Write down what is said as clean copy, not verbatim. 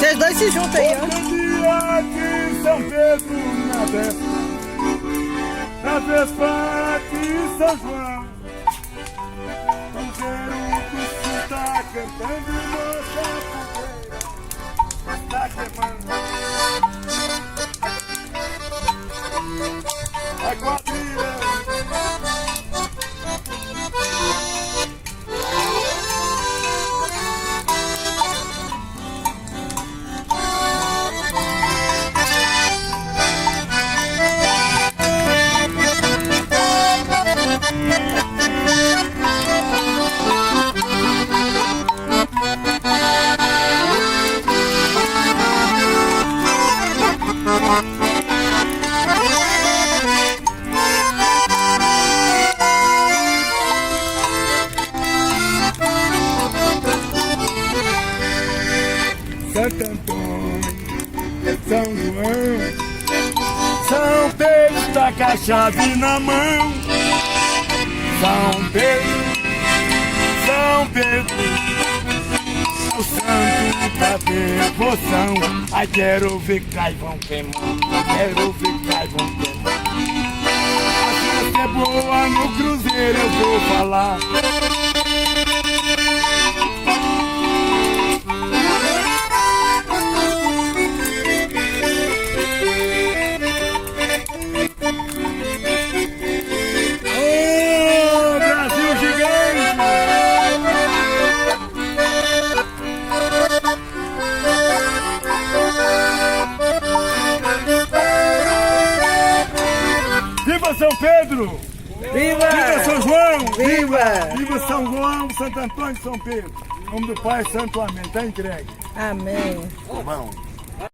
Vocês dois se juntam aí, ó. Dia de São Pedro na véspera de São João. O Zeruco está cantando nossa fogueira, está queimando a quadrilha. Santo Antônio, São João, São Pedro tá com a chave na mão. São Pedro, o santo da devoção. Ai, quero ver carvão queimando, quero ver carvão queimando. A festa é boa no cruzeiro, eu vou falar. Viva São Pedro! Viva! Viva São João! Viva! Viva São João, Santo Antônio e São Pedro! Em nome do Pai, Santo Amém. Está entregue. Amém. Bom.